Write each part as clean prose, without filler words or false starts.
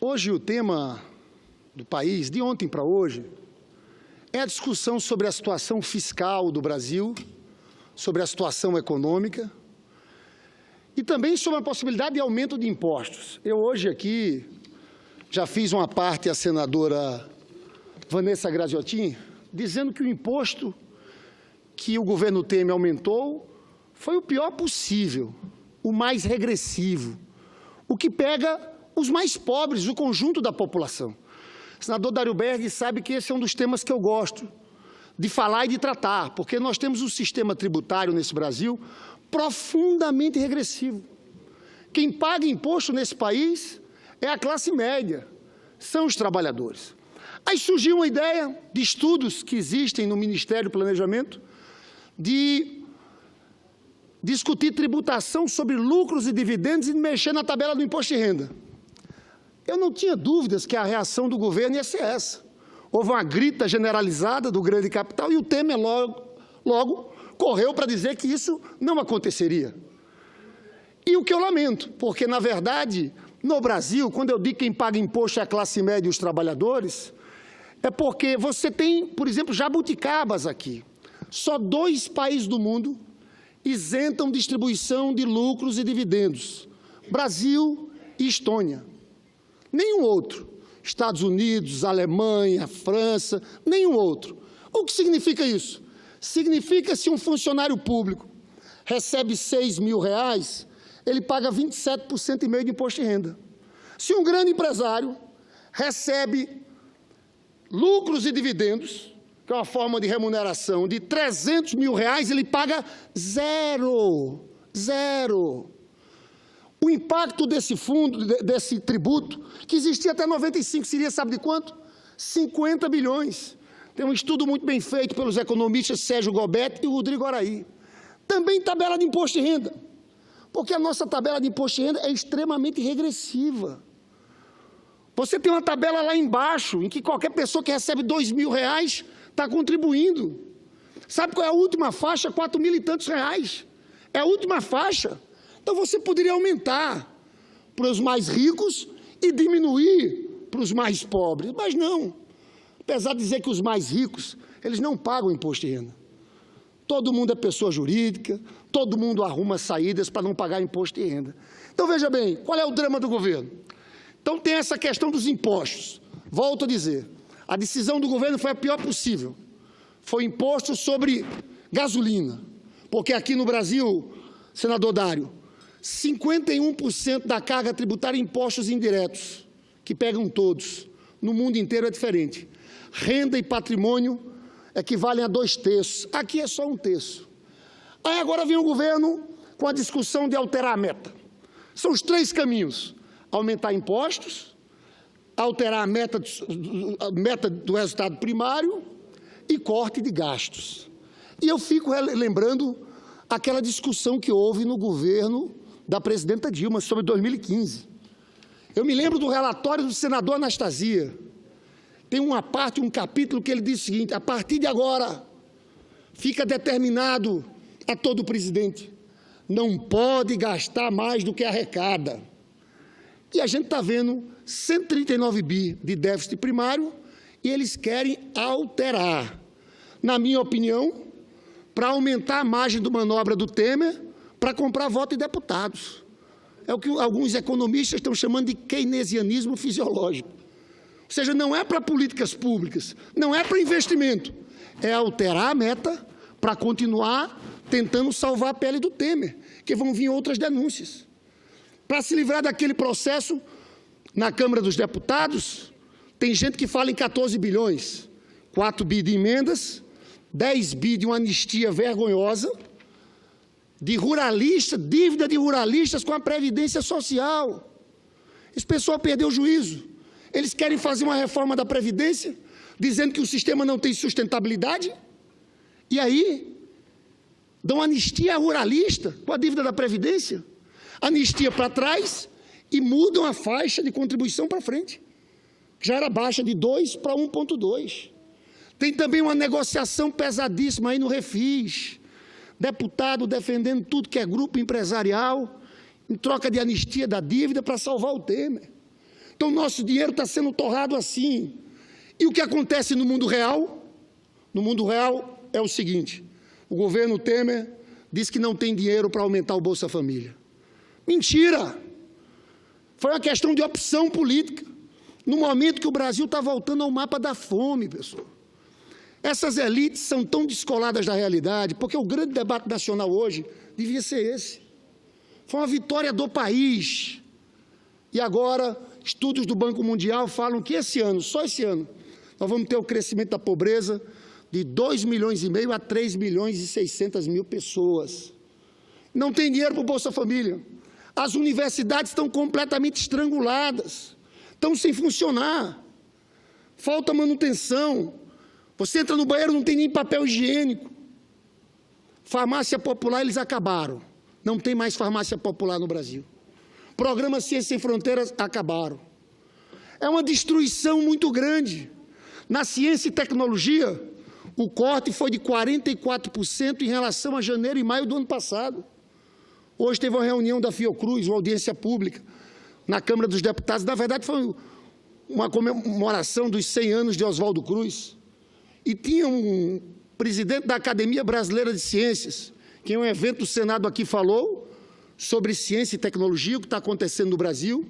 Hoje o tema do país, de ontem para hoje, é a discussão sobre a situação fiscal do Brasil, sobre a situação econômica e também sobre a possibilidade de aumento de impostos. Eu hoje aqui já fiz uma parte à senadora Vanessa Graziotin, dizendo que o imposto que o governo Temer aumentou foi o pior possível, o mais regressivo, o que pega os mais pobres, o conjunto da população. O senador Dário Berg sabe que esse é um dos temas que eu gosto de falar e de tratar, porque nós temos um sistema tributário nesse Brasil profundamente regressivo. Quem paga imposto nesse país é a classe média, são os trabalhadores. Aí surgiu uma ideia de estudos que existem no Ministério do Planejamento de discutir tributação sobre lucros e dividendos e mexer na tabela do imposto de renda. Eu não tinha dúvidas que a reação do governo ia ser essa. Houve uma grita generalizada do grande capital e o Temer logo correu para dizer que isso não aconteceria. E o que eu lamento, porque, na verdade, no Brasil, quando eu digo que quem paga imposto é a classe média e os trabalhadores, é porque você tem, por exemplo, jabuticabas aqui. Só 2 países do mundo isentam distribuição de lucros e dividendos: Brasil e Estônia. Nenhum outro. Estados Unidos, Alemanha, França, nenhum outro. O que significa isso? Significa que se um funcionário público recebe R$6 mil, ele paga 27,5% de imposto de renda. Se um grande empresário recebe lucros e dividendos, que é uma forma de remuneração, de R$300 mil, ele paga zero. O impacto desse fundo, desse tributo, que existia até 95, seria, sabe de quanto? 50 bilhões. Tem um estudo muito bem feito pelos economistas Sérgio Gobetti e Rodrigo Araí. Também tabela de imposto de renda, porque a nossa tabela de imposto de renda é extremamente regressiva. Você tem uma tabela lá embaixo, em que qualquer pessoa que recebe R$2 mil está contribuindo. Sabe qual é a última faixa? R$4.000 e tantos. É a última faixa. Então, você poderia aumentar para os mais ricos e diminuir para os mais pobres. Mas não. Apesar de dizer que os mais ricos, eles não pagam imposto de renda. Todo mundo é pessoa jurídica, todo mundo arruma saídas para não pagar imposto de renda. Então, veja bem, qual é o drama do governo? Então, tem essa questão dos impostos. Volto a dizer, a decisão do governo foi a pior possível. Foi imposto sobre gasolina, porque aqui no Brasil, senador Dário, 51% da carga tributária é impostos indiretos, que pegam todos. No mundo inteiro é diferente. Renda e patrimônio equivalem a 2/3. Aqui é só 1/3. Aí agora vem o governo com a discussão de alterar a meta. São os 3 caminhos: aumentar impostos, alterar a meta do resultado primário e corte de gastos. E eu fico lembrando aquela discussão que houve no governo da presidenta Dilma sobre 2015. Eu me lembro do relatório do senador Anastasia. Tem uma parte, um capítulo que ele diz o seguinte: a partir de agora, fica determinado a todo presidente, não pode gastar mais do que arrecada. E a gente está vendo 139 bi de déficit primário e eles querem alterar, na minha opinião, para aumentar a margem de manobra do Temer para comprar voto de deputados. É o que alguns economistas estão chamando de keynesianismo fisiológico. Ou seja, não é para políticas públicas, não é para investimento, é alterar a meta para continuar tentando salvar a pele do Temer, que vão vir outras denúncias. Para se livrar daquele processo, na Câmara dos Deputados, tem gente que fala em 14 bilhões, 4 bi de emendas, 10 bi de uma anistia vergonhosa, de ruralista, dívida de ruralistas com a Previdência Social. Esse pessoal perdeu o juízo. Eles querem fazer uma reforma da Previdência, dizendo que o sistema não tem sustentabilidade, e aí dão anistia ruralista com a dívida da Previdência, anistia para trás e mudam a faixa de contribuição para frente, que já era baixa de 2 para 1,2. Tem também uma negociação pesadíssima aí no Refis, deputado defendendo tudo que é grupo empresarial, em troca de anistia da dívida para salvar o Temer. Então, nosso dinheiro está sendo torrado assim. E o que acontece no mundo real? No mundo real é o seguinte: o governo Temer diz que não tem dinheiro para aumentar o Bolsa Família. Mentira! Foi uma questão de opção política, no momento que o Brasil está voltando ao mapa da fome, pessoal. Essas elites são tão descoladas da realidade, porque o grande debate nacional hoje devia ser esse. Foi uma vitória do país. E agora, estudos do Banco Mundial falam que esse ano, só esse ano, nós vamos ter o crescimento da pobreza de 2,5 milhões a 3,6 milhões pessoas. Não tem dinheiro para o Bolsa Família. As universidades estão completamente estranguladas, estão sem funcionar. Falta manutenção. Você entra no banheiro, não tem nem papel higiênico. Farmácia popular, eles acabaram. Não tem mais farmácia popular no Brasil. Programa Ciência Sem Fronteiras, acabaram. É uma destruição muito grande. Na ciência e tecnologia, o corte foi de 44% em relação a janeiro e maio do ano passado. Hoje teve uma reunião da Fiocruz, uma audiência pública, na Câmara dos Deputados. Na verdade, foi uma comemoração dos 100 anos de Oswaldo Cruz. E tinha um presidente da Academia Brasileira de Ciências, que em um evento do Senado aqui falou sobre ciência e tecnologia. O que está acontecendo no Brasil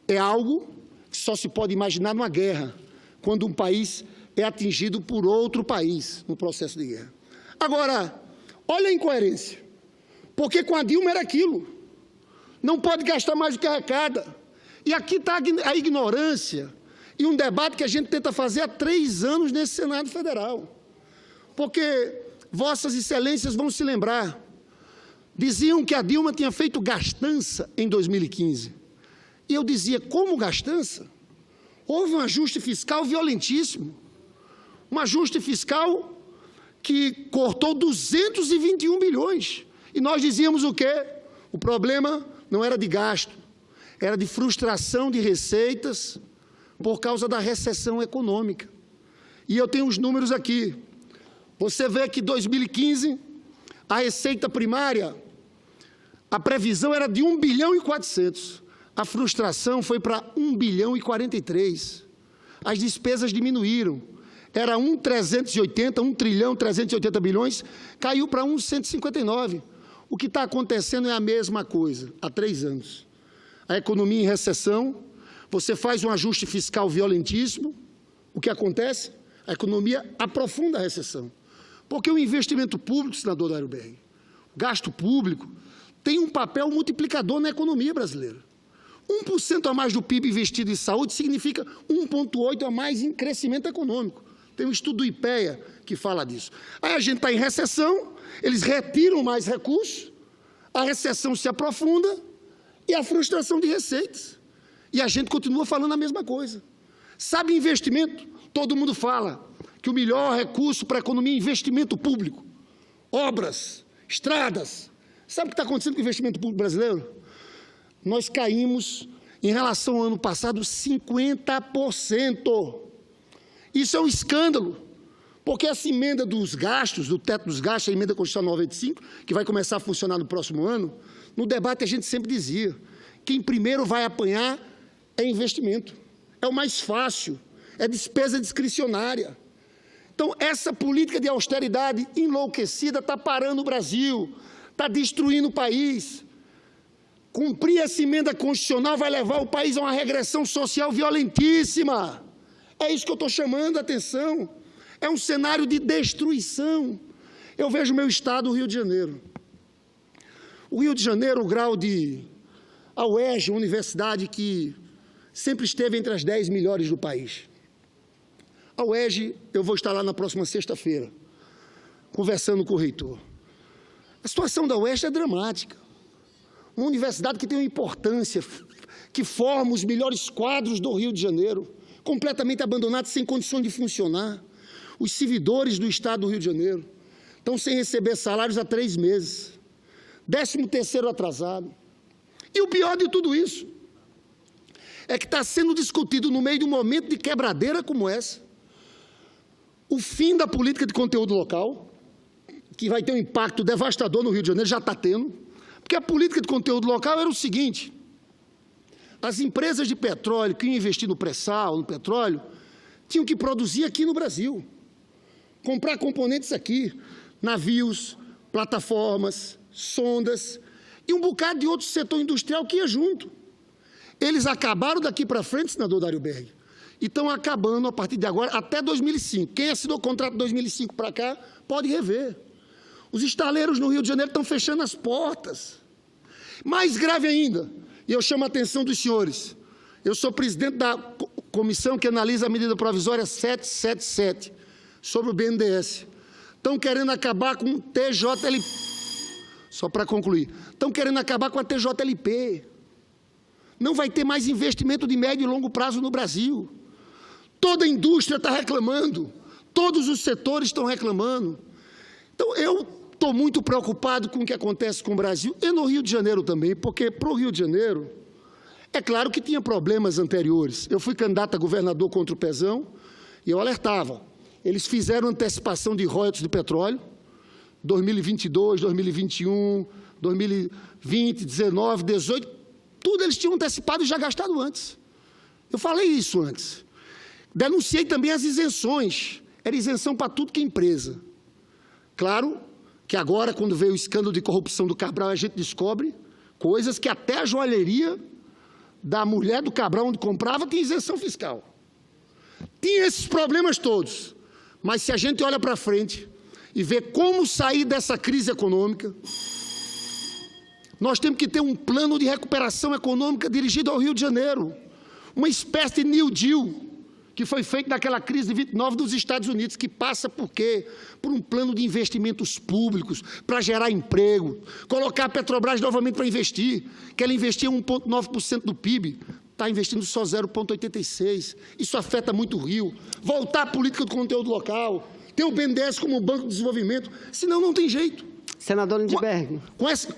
é algo que só se pode imaginar numa guerra, quando um país é atingido por outro país no processo de guerra. Agora, olha a incoerência, porque com a Dilma era aquilo, não pode gastar mais do que arrecada. E aqui está a ignorância e um debate que a gente tenta fazer há 3 anos nesse Senado Federal. Porque Vossas Excelências vão se lembrar, diziam que a Dilma tinha feito gastança em 2015. E eu dizia, como gastança? Houve um ajuste fiscal violentíssimo. Um ajuste fiscal que cortou 221 bilhões. E nós dizíamos o quê? O problema não era de gasto, era de frustração de receitas por causa da recessão econômica. E eu tenho os números aqui. Você vê que em 2015, a receita primária, a previsão era de 1 bilhão e 400. A frustração foi para 1 bilhão e 43. As despesas diminuíram. Era 1 trilhão 380 bilhões, caiu para 1,159. O que está acontecendo é a mesma coisa, há 3 anos. A economia em recessão, você faz um ajuste fiscal violentíssimo, o que acontece? A economia aprofunda a recessão. Porque o investimento público, senador Dário Berri, o gasto público, tem um papel multiplicador na economia brasileira. 1% a mais do PIB investido em saúde significa 1,8% a mais em crescimento econômico. Tem um estudo do IPEA que fala disso. Aí a gente está em recessão, eles retiram mais recursos, a recessão se aprofunda e a frustração de receitas. E a gente continua falando a mesma coisa. Sabe investimento? Todo mundo fala que o melhor recurso para a economia é investimento público. Obras, estradas. Sabe o que está acontecendo com o investimento público brasileiro? Nós caímos, em relação ao ano passado, 50%. Isso é um escândalo, porque essa emenda dos gastos, do teto dos gastos, a emenda constitucional 95, que vai começar a funcionar no próximo ano, no debate a gente sempre dizia, quem primeiro vai apanhar é investimento, é o mais fácil, é despesa discricionária. Então, essa política de austeridade enlouquecida está parando o Brasil, está destruindo o país. Cumprir essa emenda constitucional vai levar o país a uma regressão social violentíssima. É isso que eu estou chamando a atenção. É um cenário de destruição. Eu vejo o meu estado, o Rio de Janeiro. O Rio de Janeiro, o grau de... A UERJ, uma universidade que sempre esteve entre as 10 melhores do país. A UERJ, eu vou estar lá na próxima sexta-feira, conversando com o reitor. A situação da UERJ é dramática. Uma universidade que tem uma importância, que forma os melhores quadros do Rio de Janeiro, completamente abandonada, sem condições de funcionar. Os servidores do Estado do Rio de Janeiro estão sem receber salários há 3 meses. 13º atrasado. E o pior de tudo isso é que está sendo discutido no meio de um momento de quebradeira como essa, o fim da política de conteúdo local, que vai ter um impacto devastador no Rio de Janeiro, já está tendo, porque a política de conteúdo local era o seguinte: As empresas de petróleo que iam investir no pré-sal, no petróleo, tinham que produzir aqui no Brasil. Comprar componentes aqui, navios, plataformas, sondas e um bocado de outro setor industrial que ia junto. Eles acabaram daqui para frente, senador Dário Berg, e estão acabando a partir de agora até 2005. Quem assinou o contrato de 2005 para cá pode rever. Os estaleiros no Rio de Janeiro estão fechando as portas. Mais grave ainda, e eu chamo a atenção dos senhores, eu sou presidente da comissão que analisa a medida provisória 777, sobre o BNDES. Estão querendo acabar com o TJLP. Só para concluir. Estão querendo acabar com a TJLP. Não vai ter mais investimento de médio e longo prazo no Brasil. Toda a indústria está reclamando. Todos os setores estão reclamando. Então, eu estou muito preocupado com o que acontece com o Brasil e no Rio de Janeiro também, porque para o Rio de Janeiro, é claro que tinha problemas anteriores. Eu fui candidato a governador contra o Pezão e eu alertava. Eles fizeram antecipação de royalties de petróleo, 2022, 2021, 2020, 19, 18, tudo eles tinham antecipado e já gastado antes. Eu falei isso antes. Denunciei também as isenções. Era isenção para tudo que é empresa. Claro que agora, quando veio o escândalo de corrupção do Cabral, a gente descobre coisas que até a joalheria da mulher do Cabral, onde comprava, tinha isenção fiscal. Tinha esses problemas todos. Mas se a gente olha para frente e vê como sair dessa crise econômica, nós temos que ter um plano de recuperação econômica dirigido ao Rio de Janeiro. Uma espécie de New Deal, que foi feito naquela crise de 29 dos Estados Unidos, que passa por quê? Por um plano de investimentos públicos, para gerar emprego, colocar a Petrobras novamente para investir, que ela investia 1,9% do PIB, está investindo só 0,86%. Isso afeta muito o Rio. Voltar à política do conteúdo local, ter o BNDES como banco de desenvolvimento, senão não tem jeito. Senador Lindbergh.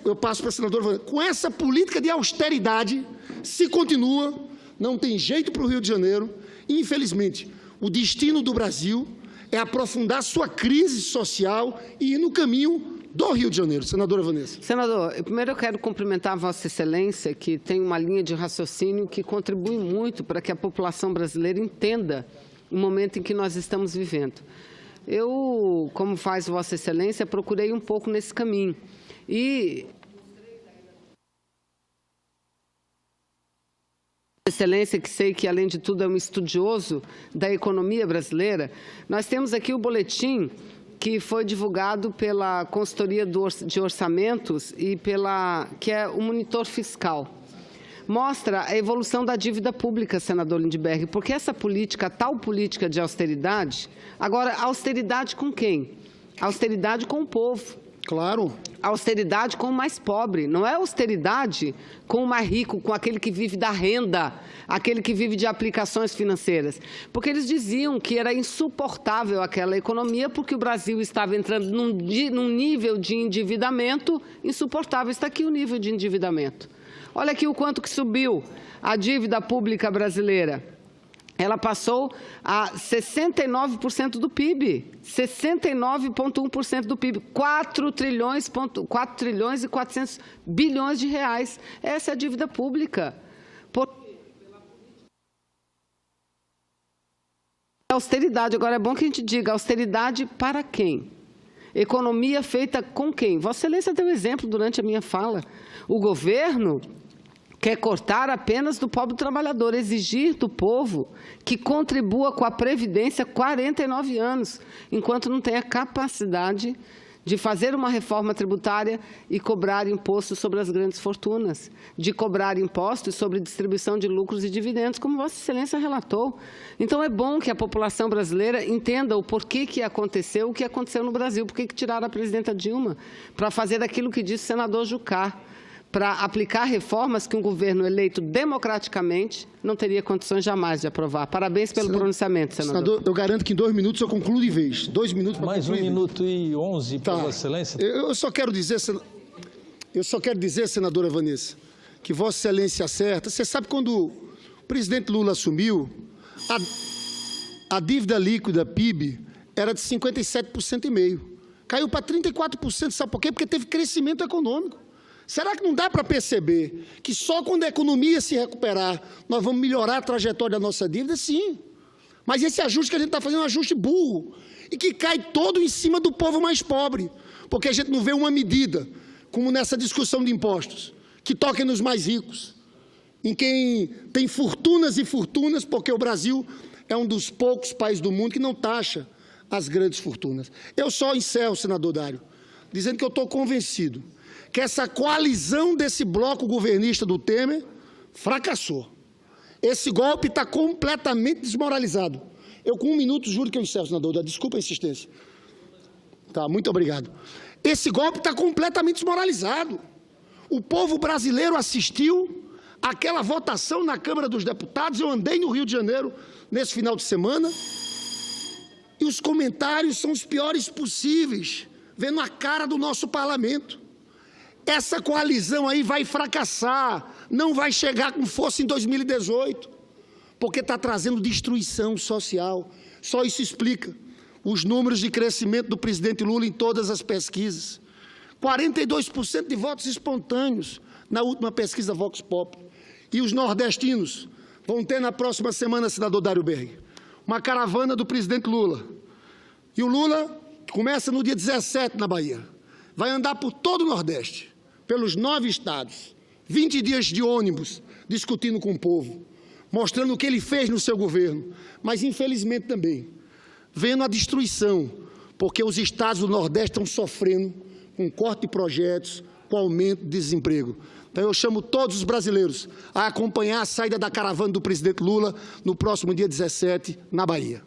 Eu passo para a senadora. Com essa política de austeridade, se continua, não tem jeito para o Rio de Janeiro. E, infelizmente, o destino do Brasil é aprofundar sua crise social e ir no caminho do Rio de Janeiro. Senadora Vanessa. Senador, primeiro eu quero cumprimentar a Vossa Excelência, que tem uma linha de raciocínio que contribui muito para que a população brasileira entenda o momento em que nós estamos vivendo. Eu, como faz Vossa Excelência, procurei um pouco nesse caminho. E Excelência, que sei que, além de tudo, é um estudioso da economia brasileira, nós temos aqui o boletim que foi divulgado pela Consultoria de Orçamentos e que é o Monitor Fiscal. Mostra a evolução da dívida pública, senador Lindbergh, porque essa política, tal política de austeridade, agora, austeridade com quem? Austeridade com o povo. Claro. Austeridade com o mais pobre, não é austeridade com o mais rico, com aquele que vive da renda, aquele que vive de aplicações financeiras. Porque eles diziam que era insuportável aquela economia porque o Brasil estava entrando num nível de endividamento insuportável. Está aqui o nível de endividamento. Olha aqui o quanto que subiu a dívida pública brasileira. Ela passou a 69% do PIB, 69,1% do PIB, 4 trilhões e 400 bilhões de reais. Essa é a dívida pública. Austeridade, agora é bom que a gente diga, austeridade para quem? Economia feita com quem? Vossa Excelência deu exemplo durante a minha fala. O governo quer cortar apenas do pobre trabalhador, exigir do povo que contribua com a Previdência 49 anos, enquanto não tem a capacidade de fazer uma reforma tributária e cobrar impostos sobre as grandes fortunas, de cobrar impostos sobre distribuição de lucros e dividendos, como Vossa Excelência relatou. Então, é bom que a população brasileira entenda o porquê que aconteceu o que aconteceu no Brasil, por que tiraram a presidenta Dilma, para fazer aquilo que disse o senador Jucá, para aplicar reformas que um governo eleito democraticamente não teria condições jamais de aprovar. Parabéns pelo pronunciamento, senador. Senador, eu garanto que em 2 minutos eu concluo de vez. 2 minutos para concluir. Mais 1 minuto e 11 para Vossa Excelência. Eu só quero dizer, senadora Vanessa, que Vossa Excelência acerta. Você sabe, quando o presidente Lula assumiu, a dívida líquida PIB era de 57,5%. Caiu para 34%. Sabe por quê? Porque teve crescimento econômico. Será que não dá para perceber que só quando a economia se recuperar, nós vamos melhorar a trajetória da nossa dívida? Sim. Mas esse ajuste que a gente está fazendo é um ajuste burro e que cai todo em cima do povo mais pobre, porque a gente não vê uma medida, como nessa discussão de impostos, que toque nos mais ricos, em quem tem fortunas e fortunas, porque o Brasil é um dos poucos países do mundo que não taxa as grandes fortunas. Eu só encerro, senador Dário, dizendo que eu estou convencido que essa coalizão desse bloco governista do Temer fracassou. Esse golpe está completamente desmoralizado. Eu, com 1 minuto, juro que eu encerro, senador Dário. Desculpa a insistência. Tá, muito obrigado. Esse golpe está completamente desmoralizado. O povo brasileiro assistiu àquela votação na Câmara dos Deputados. Eu andei no Rio de Janeiro nesse final de semana e os comentários são os piores possíveis, vendo a cara do nosso parlamento. Essa coalizão aí vai fracassar, não vai chegar com força em 2018, porque está trazendo destruição social. Só isso explica os números de crescimento do presidente Lula em todas as pesquisas. 42% de votos espontâneos na última pesquisa Vox Populi. E os nordestinos vão ter na próxima semana, senador Dário Berri, uma caravana do presidente Lula. E o Lula começa no dia 17 na Bahia. Vai andar por todo o Nordeste, pelos 9 estados, 20 dias de ônibus, discutindo com o povo, mostrando o que ele fez no seu governo, mas infelizmente também vendo a destruição, porque os estados do Nordeste estão sofrendo com corte de projetos, com aumento de desemprego. Então eu chamo todos os brasileiros a acompanhar a saída da caravana do presidente Lula no próximo dia 17, na Bahia.